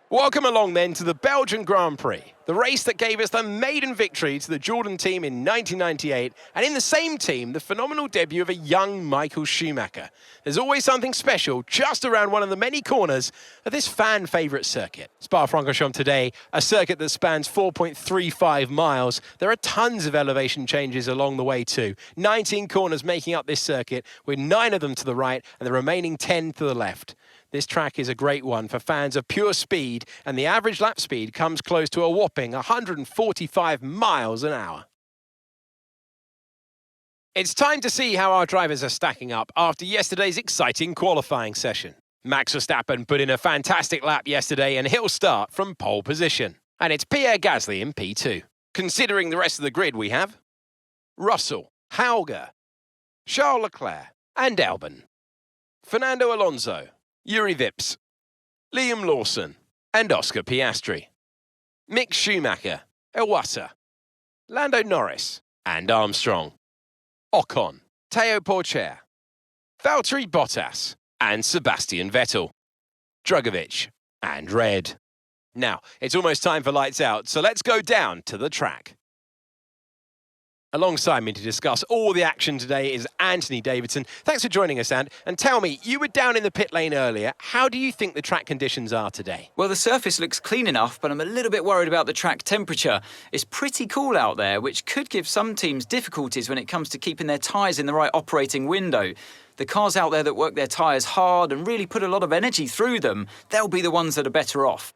Welcome along then to the Belgian Grand Prix, the race that gave us the maiden victory to the Jordan team in 1998, and in the same team, the phenomenal debut of a young Michael Schumacher. There's always something special just around one of the many corners of this fan favourite circuit. Spa-Francorchamps today, a circuit that spans 4.35 miles. There are tons of elevation changes along the way too. 19 corners making up this circuit, with 9 of them to the right and the remaining 10 to the left. This track is a great one for fans of pure speed, and the average lap speed comes close to a whopping 145 miles an hour. It's time to see how our drivers are stacking up after yesterday's exciting qualifying session. Max Verstappen put in a fantastic lap yesterday, and he'll start from pole position. And it's Pierre Gasly in P2. Considering the rest of the grid, we have Russell, Hauger, Charles Leclerc, and Albon, Fernando Alonso, Yuri Vips, Liam Lawson, and Oscar Piastri, Mick Schumacher, Iwasa, Lando Norris, and Armstrong, Ocon, Teo Porcher, Valtteri Bottas, and Sebastian Vettel, Drugovich, and Red. Now, it's almost time for lights out, so let's go down to the track. Alongside me to discuss all the action today is Anthony Davidson. Thanks for joining us, Ant. And tell me, you were down in the pit lane earlier. How do you think the track conditions are today? Well, the surface looks clean enough, but I'm a little bit worried about the track temperature. It's pretty cool out there, which could give some teams difficulties when it comes to keeping their tyres in the right operating window. The cars out there that work their tyres hard and really put a lot of energy through them, they'll be the ones that are better off.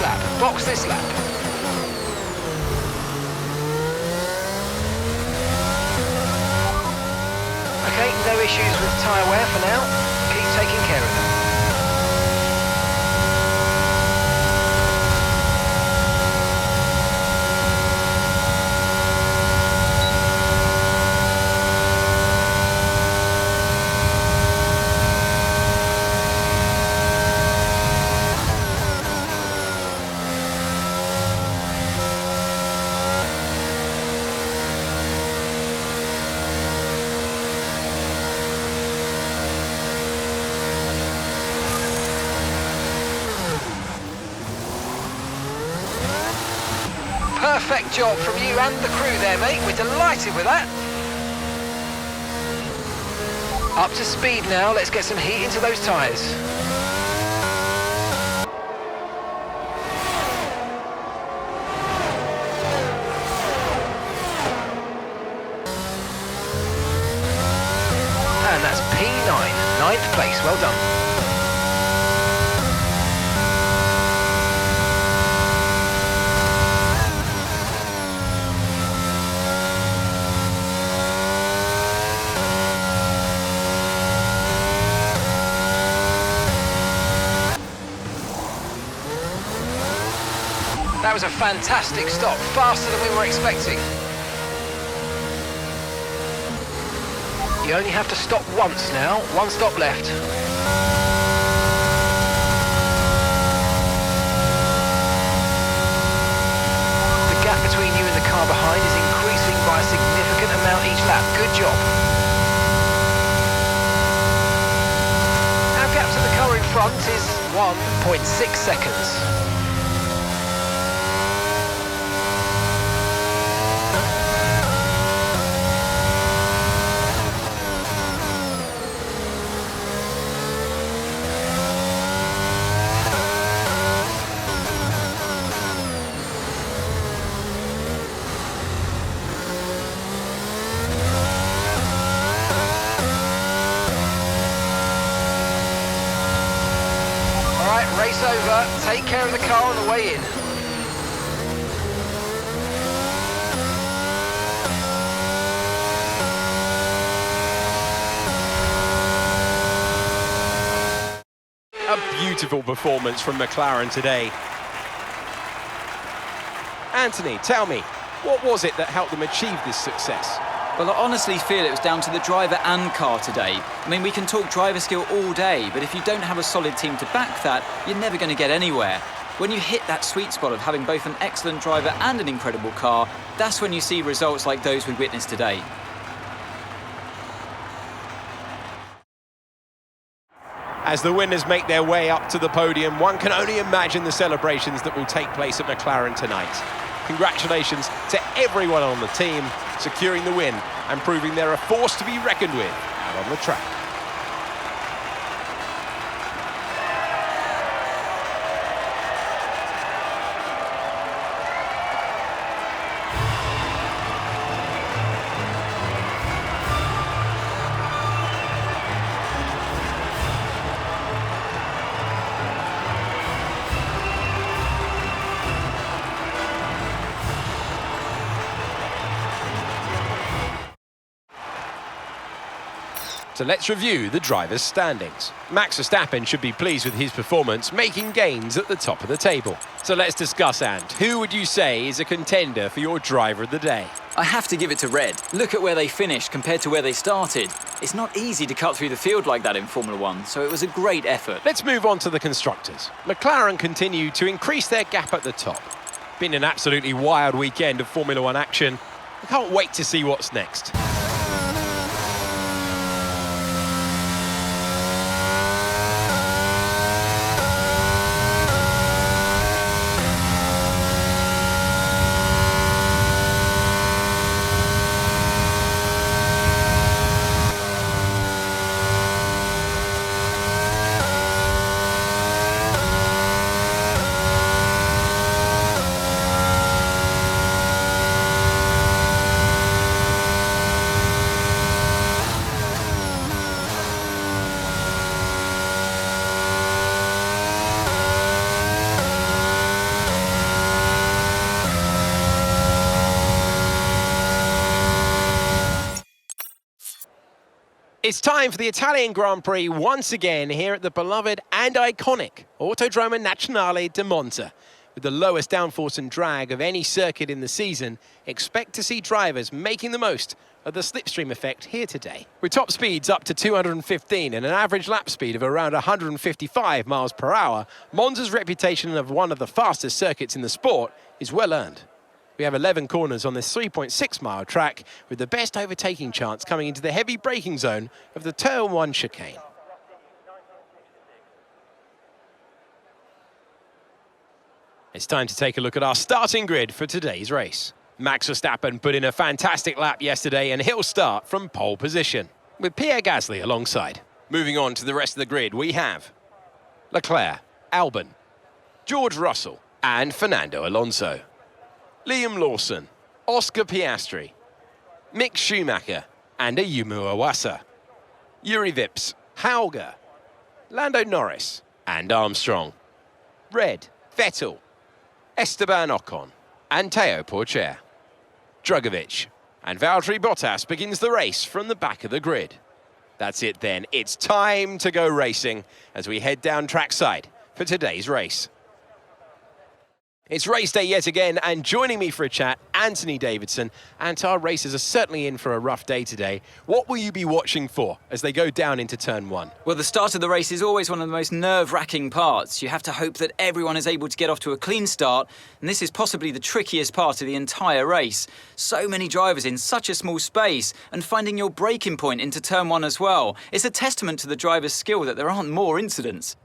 lap. Box this lap. Okay, no issues with tyre wear for now. Keep taking care of them. Perfect job from you and the crew there, mate. We're delighted with that. Up to speed now. Let's get some heat into those tyres. And that's P9, ninth place. Well done. That was a fantastic stop, faster than we were expecting. You only have to stop once now, one stop left. The gap between you and the car behind is increasing by a significant amount each lap. Good job. Our gap to the car in front is 1.6 seconds. Race over, take care of the car on the way in. A beautiful performance from McLaren today. Anthony, tell me, what was it that helped them achieve this success? Well, I honestly feel it was down to the driver and car today. I mean, we can talk driver skill all day, but if you don't have a solid team to back that, you're never going to get anywhere. When you hit that sweet spot of having both an excellent driver and an incredible car, that's when you see results like those we witnessed today. As the winners make their way up to the podium, one can only imagine the celebrations that will take place at McLaren tonight. Congratulations to everyone on the team, securing the win and proving they're a force to be reckoned with out on the track. So let's review the drivers' standings. Max Verstappen should be pleased with his performance, making gains at the top of the table. So let's discuss, Ant. Who would you say is a contender for your driver of the day? I have to give it to Red. Look at where they finished compared to where they started. It's not easy to cut through the field like that in Formula One, so it was a great effort. Let's move on to the constructors. McLaren continue to increase their gap at the top. Been an absolutely wild weekend of Formula One action. I can't wait to see what's next. It's time for the Italian Grand Prix once again here at the beloved and iconic Autodromo Nazionale di Monza. With the lowest downforce and drag of any circuit in the season, expect to see drivers making the most of the slipstream effect here today. With top speeds up to 215 and an average lap speed of around 155 miles per hour, Monza's reputation of one of the fastest circuits in the sport is well earned. We have 11 corners on this 3.6-mile track, with the best overtaking chance coming into the heavy braking zone of the Turn 1 chicane. It's time to take a look at our starting grid for today's race. Max Verstappen put in a fantastic lap yesterday and he'll start from pole position, with Pierre Gasly alongside. Moving on to the rest of the grid, we have Leclerc, Albon, George Russell and Fernando Alonso. Liam Lawson, Oscar Piastri, Mick Schumacher and Ayumu Iwasa. Yuri Vips, Hauger, Lando Norris and Armstrong. Red, Vettel, Esteban Ocon and Teo Porcher. Drugovich and Valtteri Bottas begins the race from the back of the grid. That's it then, it's time to go racing as we head down trackside for today's race. It's race day yet again, and joining me for a chat, Anthony Davidson. And our racers are certainly in for a rough day today. What will you be watching for as they go down into turn 1? Well, the start of the race is always one of the most nerve-wracking parts. You have to hope that everyone is able to get off to a clean start, and this is possibly the trickiest part of the entire race. So many drivers in such a small space, and finding your braking point into turn 1 as well. It's a testament to the driver's skill that there aren't more incidents.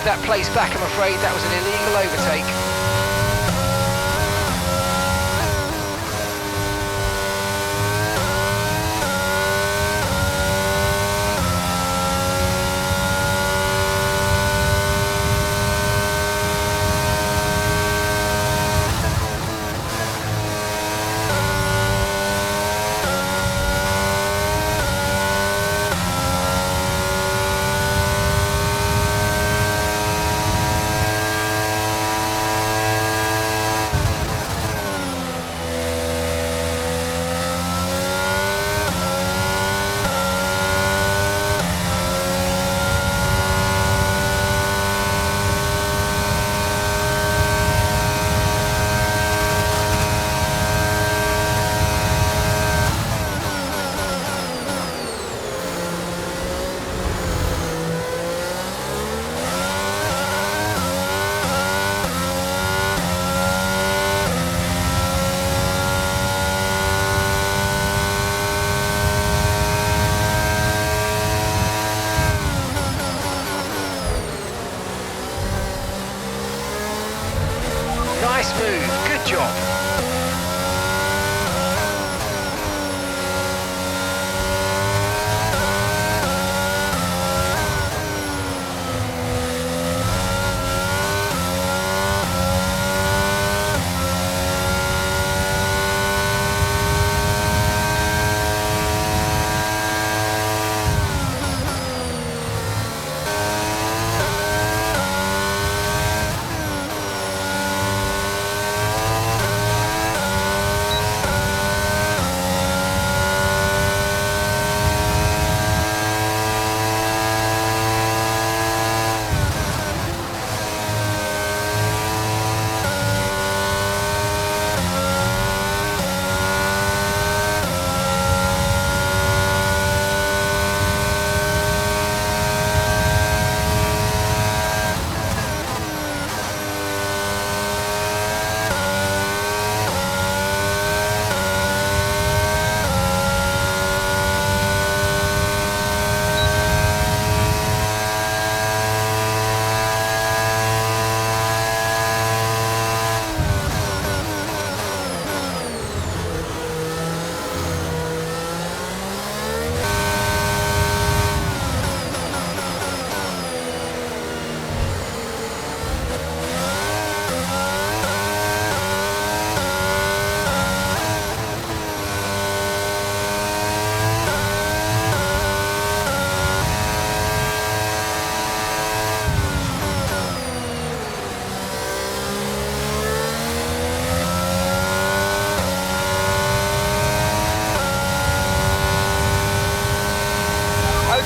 That place back, I'm afraid. That was an illegal overtake.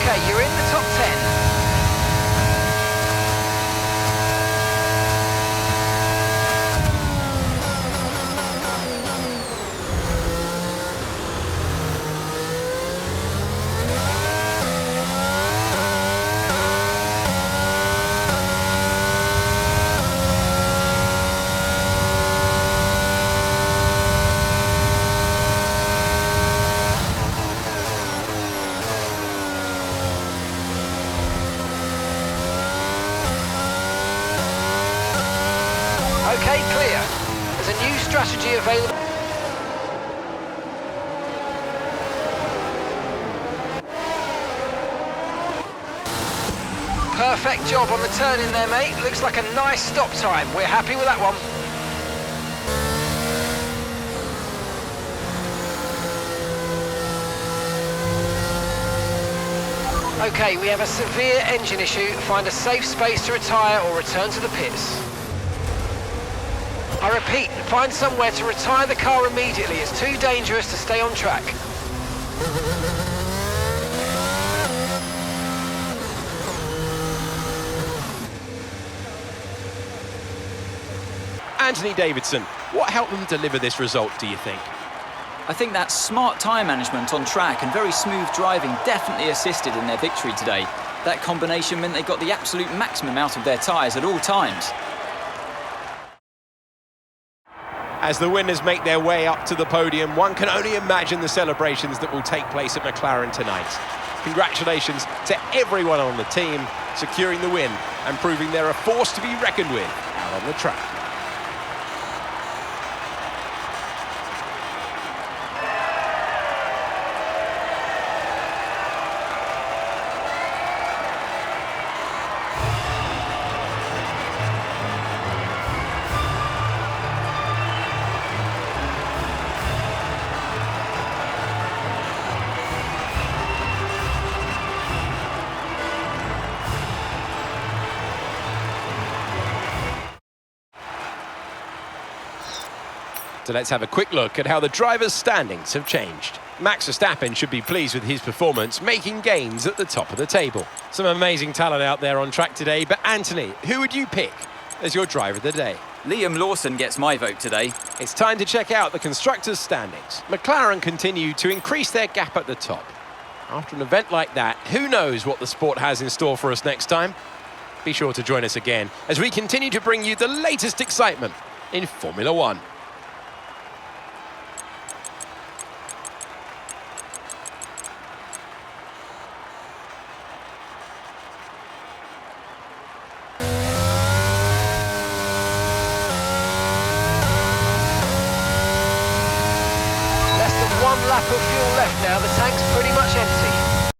Okay, you're in the top 10. Okay, clear. There's a new strategy available. Perfect job on the turn in there, mate. Looks like a nice stop time. We're happy with that one. Okay, we have a severe engine issue. Find a safe space to retire or return to the pits. I repeat, find somewhere to retire the car immediately. It's too dangerous to stay on track. Anthony Davidson, what helped them deliver this result, do you think? I think that smart tyre management on track and very smooth driving definitely assisted in their victory today. That combination meant they got the absolute maximum out of their tyres at all times. As the winners make their way up to the podium, one can only imagine the celebrations that will take place at McLaren tonight. Congratulations to everyone on the team, securing the win and proving they're a force to be reckoned with out on the track. So let's have a quick look at how the drivers' standings have changed. Max Verstappen should be pleased with his performance, making gains at the top of the table. Some amazing talent out there on track today, but Anthony, who would you pick as your driver of the day? Liam Lawson gets my vote today. It's time to check out the constructors' standings. McLaren continue to increase their gap at the top. After an event like that, who knows what the sport has in store for us next time? Be sure to join us again as we continue to bring you the latest excitement in Formula One. Lap of fuel left now, the tank's pretty much empty.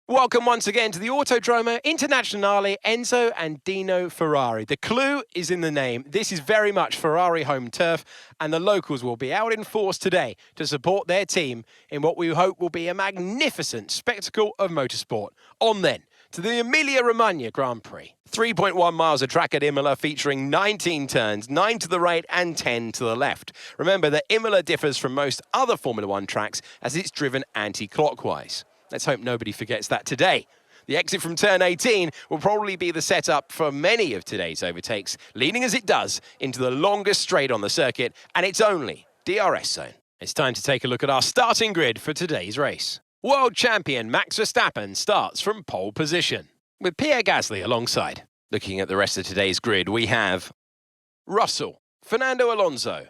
Welcome once again to the Autodromo Internazionale Enzo and Dino Ferrari. The clue is in the name. This is very much Ferrari home turf, and the locals will be out in force today to support their team in what we hope will be a magnificent spectacle of motorsport. On then to the Emilia Romagna Grand Prix. 3.1 miles of track at Imola, featuring 19 turns, 9 to the right and 10 to the left. Remember that Imola differs from most other Formula One tracks as it's driven anti-clockwise. Let's hope nobody forgets that today. The exit from turn 18 will probably be the setup for many of today's overtakes, leading as it does into the longest straight on the circuit and its only DRS zone. It's time to take a look at our starting grid for today's race. World champion Max Verstappen starts from pole position, with Pierre Gasly alongside. Looking at the rest of today's grid, we have Russell, Fernando Alonso,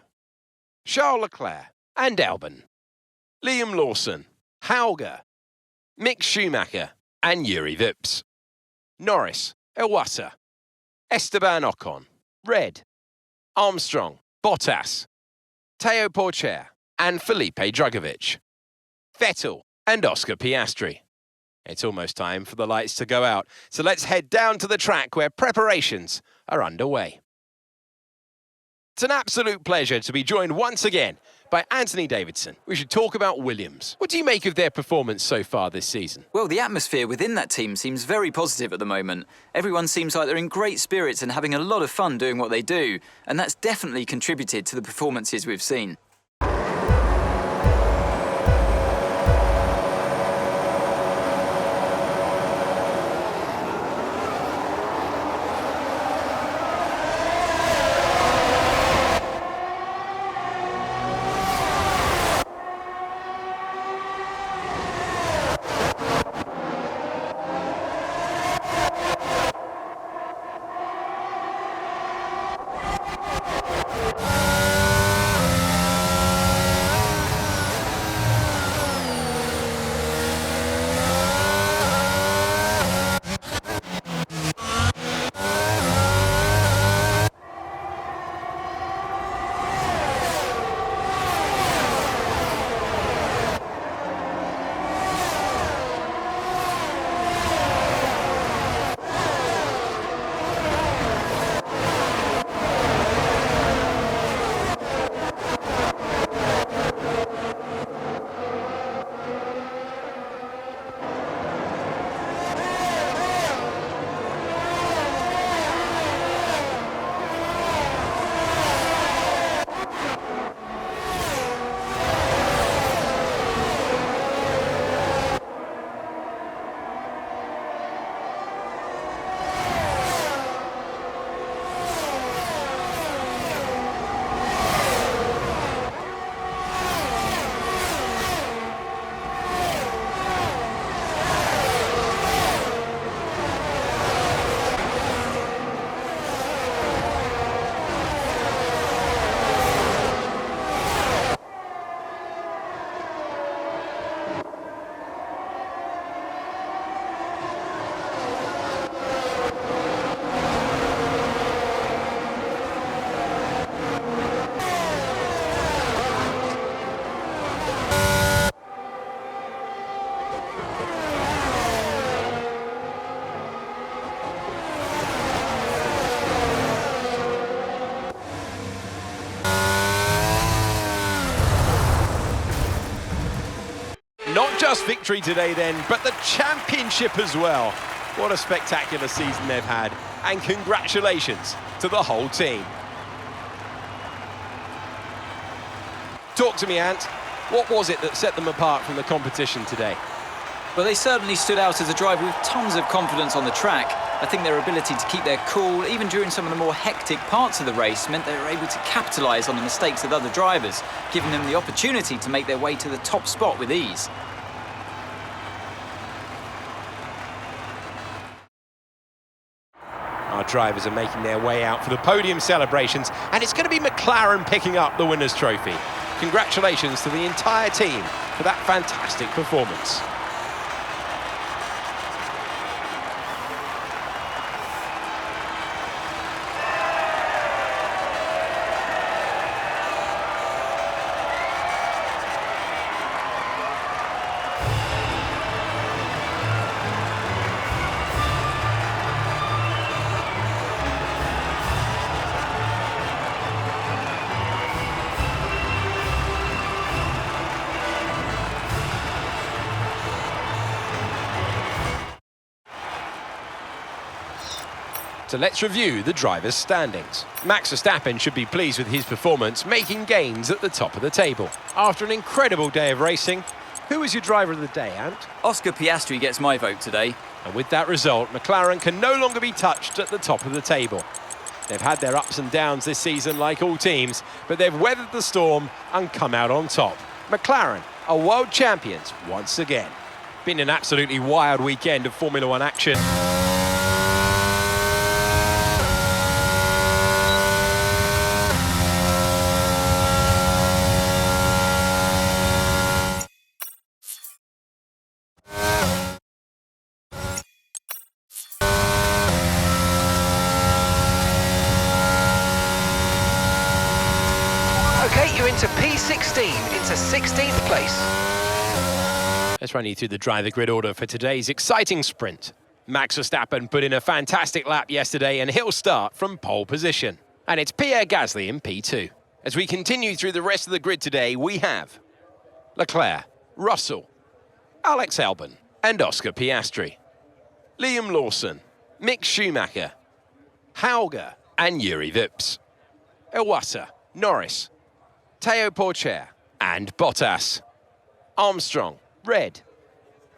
Charles Leclerc and Albon, Liam Lawson, Hauger, Mick Schumacher and Yuri Vips, Norris, Iwata, Esteban Ocon, Red, Armstrong, Bottas, Teo Porcher and Felipe Drugovich, Vettel and Oscar Piastri. It's almost time for the lights to go out, so let's head down to the track where preparations are underway. It's an absolute pleasure to be joined once again by Anthony Davidson. We should talk about Williams. What do you make of their performance so far this season? Well, the atmosphere within that team seems very positive at the moment. Everyone seems like they're in great spirits and having a lot of fun doing what they do, and that's definitely contributed to the performances we've seen. victory today then, but the championship as well. What a spectacular season they've had, and congratulations to the whole team. Talk to me, Ant. What was it that set them apart from the competition today? Well, they certainly stood out as a driver with tons of confidence on the track. I think their ability to keep their cool, even during some of the more hectic parts of the race, meant they were able to capitalise on the mistakes of other drivers, giving them the opportunity to make their way to the top spot with ease. Our drivers are making their way out for the podium celebrations, and it's going to be McLaren picking up the winner's trophy. Congratulations to the entire team for that fantastic performance. So let's review the drivers' standings. Max Verstappen should be pleased with his performance, making gains at the top of the table. After an incredible day of racing, who was your driver of the day, Ant? Oscar Piastri gets my vote today. And with that result, McLaren can no longer be touched at the top of the table. They've had their ups and downs this season like all teams, but they've weathered the storm and come out on top. McLaren are world champions once again. Been an absolutely wild weekend of Formula One action. Okay, you're into P16, into 16th place. Let's run you through the driver grid order for today's exciting sprint. Max Verstappen put in a fantastic lap yesterday, and he'll start from pole position. And it's Pierre Gasly in P2. As we continue through the rest of the grid today, we have Leclerc, Russell, Alex Albon and Oscar Piastri, Liam Lawson, Mick Schumacher, Hauger and Yuri Vips, Iwasa, Norris, Teo Porcher and Bottas, Armstrong, Red,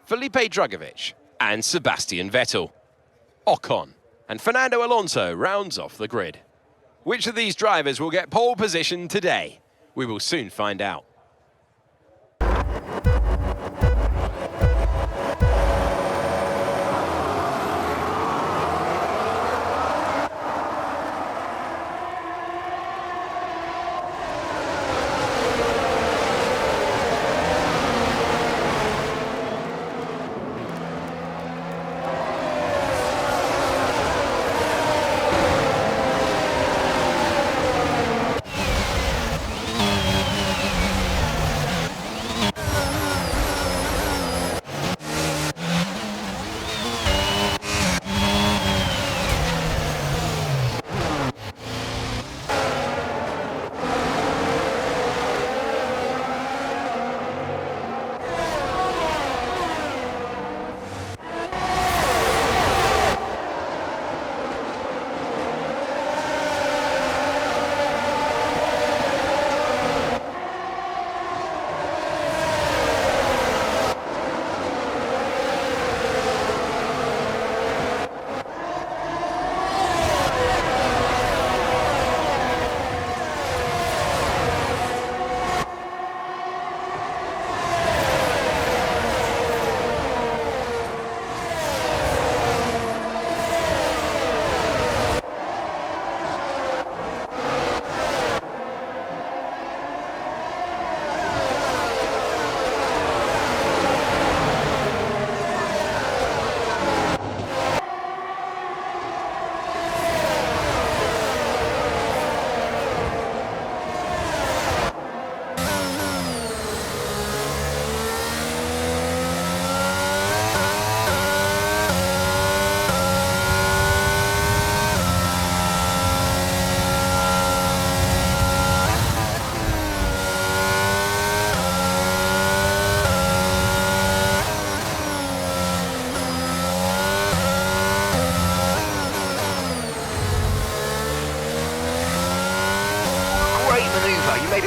Felipe Drugovich and Sebastian Vettel, Ocon and Fernando Alonso rounds off the grid. Which of these drivers will get pole position today? We will soon find out.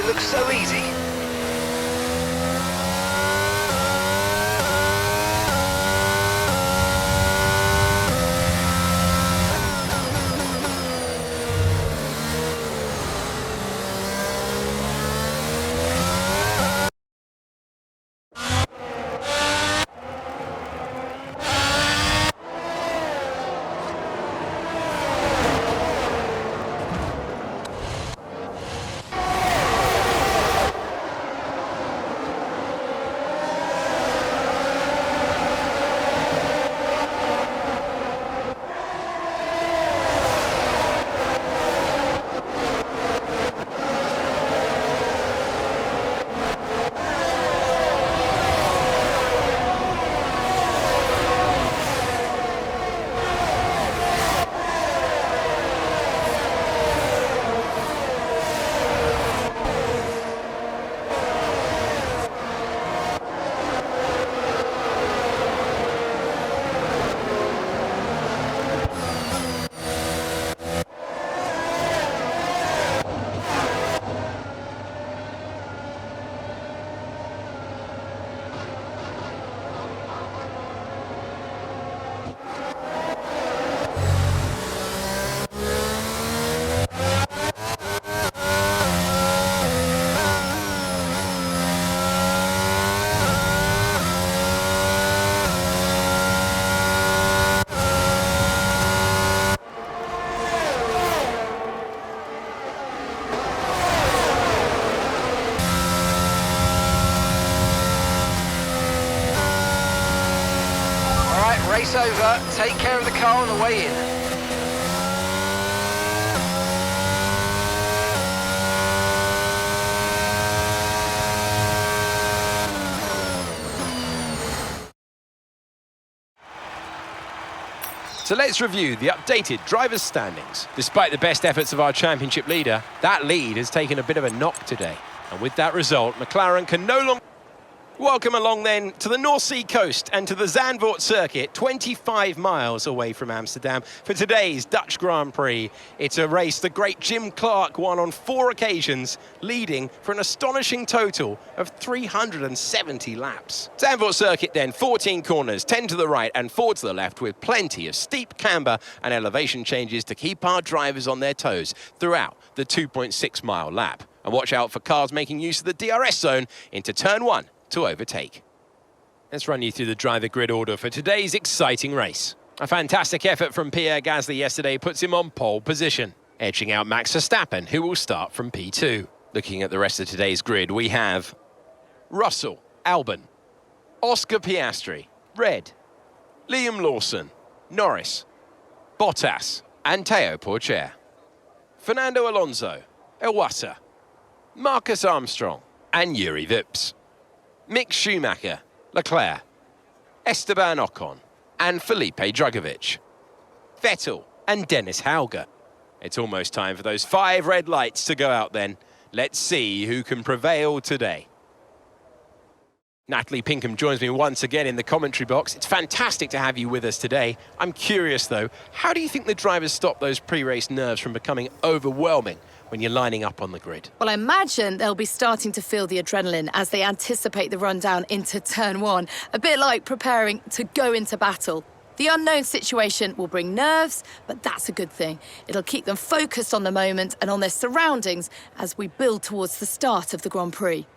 It looks so easy. Race over. Take care of the car on the way in. So let's review the updated drivers' standings. Despite the best efforts of our championship leader, that lead has taken a bit of a knock today. And with that result, McLaren can no longer... Welcome along then to the North Sea coast and to the Zandvoort circuit, 25 miles away from Amsterdam, for today's Dutch Grand Prix. It's a race the great Jim Clark won on 4 occasions, leading for an astonishing total of 370 laps. Zandvoort circuit then, 14 corners, 10 to the right and 4 to the left, with plenty of steep camber and elevation changes to keep our drivers on their toes throughout the 2.6 mile lap. And watch out for cars making use of the DRS zone into turn 1 to overtake. Let's run you through the driver grid order for today's exciting race. A fantastic effort from Pierre Gasly yesterday puts him on pole position, edging out Max Verstappen, who will start from P2. Looking at the rest of today's grid, we have Russell, Albon, Oscar Piastri, Red, Liam Lawson, Norris, Bottas, and Teo Pourchaire, Fernando Alonso, Iwasa, Marcus Armstrong, and Yuri Vips, Mick Schumacher, Leclerc, Esteban Ocon, and Felipe Drugovich, Vettel and Dennis Hauger. It's almost time for those 5 red lights to go out then. Let's see who can prevail today. Natalie Pinkham joins me once again in the commentary box. It's fantastic to have you with us today. I'm curious though, how do you think the drivers stop those pre-race nerves from becoming overwhelming when you're lining up on the grid? Well, I imagine they'll be starting to feel the adrenaline as they anticipate the rundown into turn 1, a bit like preparing to go into battle. The unknown situation will bring nerves, but that's a good thing. It'll keep them focused on the moment and on their surroundings as we build towards the start of the Grand Prix.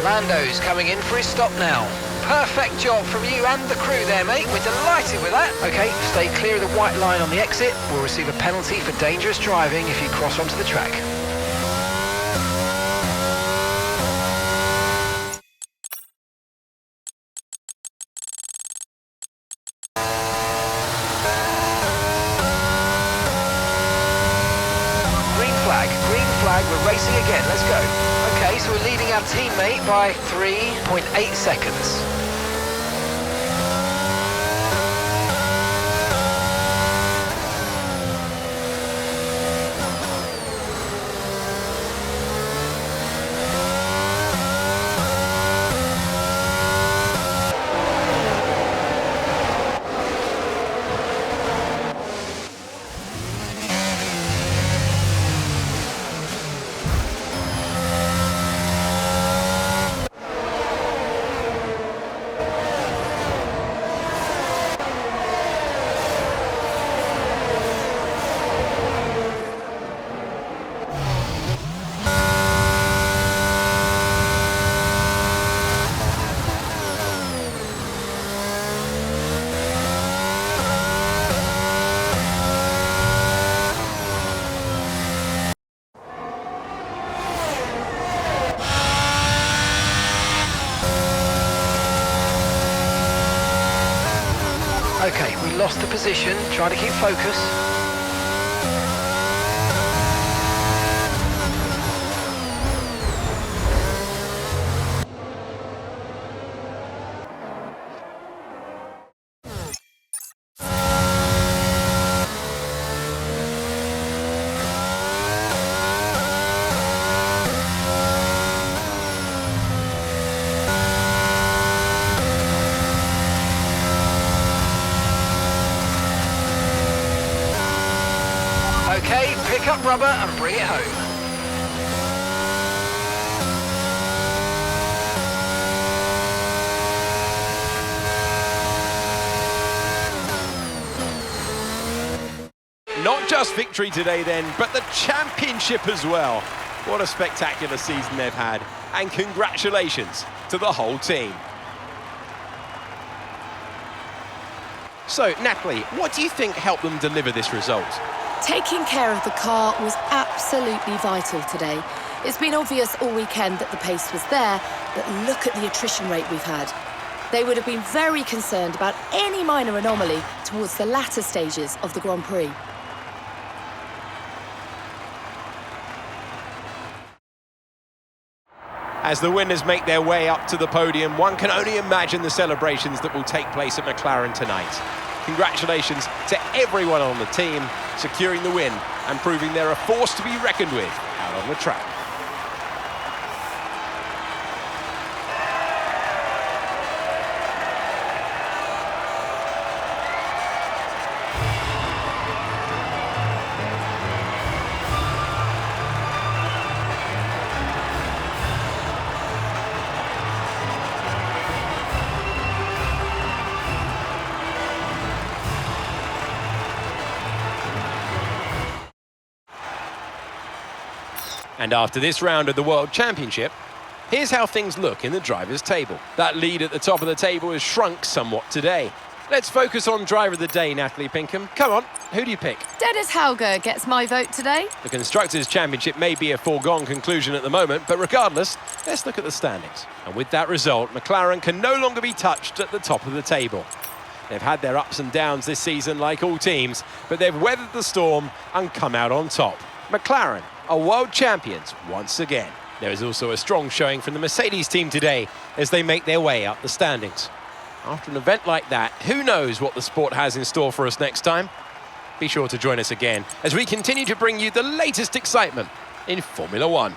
Lando's coming in for his stop now. Perfect job from you and the crew there, mate. We're delighted with that. OK, stay clear of the white line on the exit. We'll receive a penalty for dangerous driving if you cross onto the track. Green flag, we're racing again, let's go. OK, so we're leading our teammate by 3.8 seconds. OK, we lost the position, trying to keep focus. OK, pick up rubber and bring it home. Not just victory today then, but the championship as well. What a spectacular season they've had, and congratulations to the whole team. So, Natalie, what do you think helped them deliver this result? Taking care of the car was absolutely vital today. It's been obvious all weekend that the pace was there, but look at the attrition rate we've had. They would have been very concerned about any minor anomaly towards the latter stages of the Grand Prix. As the winners make their way up to the podium, one can only imagine the celebrations that will take place at McLaren tonight. Congratulations to everyone on the team, securing the win and proving they're a force to be reckoned with out on the track. And after this round of the World Championship, here's how things look in the drivers' table. That lead at the top of the table has shrunk somewhat today. Let's focus on driver of the day, Natalie Pinkham. Come on, who do you pick? Dennis Hauger gets my vote today. The Constructors' Championship may be a foregone conclusion at the moment, but regardless, let's look at the standings. And with that result, McLaren can no longer be touched at the top of the table. They've had their ups and downs this season like all teams, but they've weathered the storm and come out on top. McLaren are world champions once again. There is also a strong showing from the Mercedes team today as they make their way up the standings. After an event like that, who knows what the sport has in store for us next time? Be sure to join us again as we continue to bring you the latest excitement in Formula One.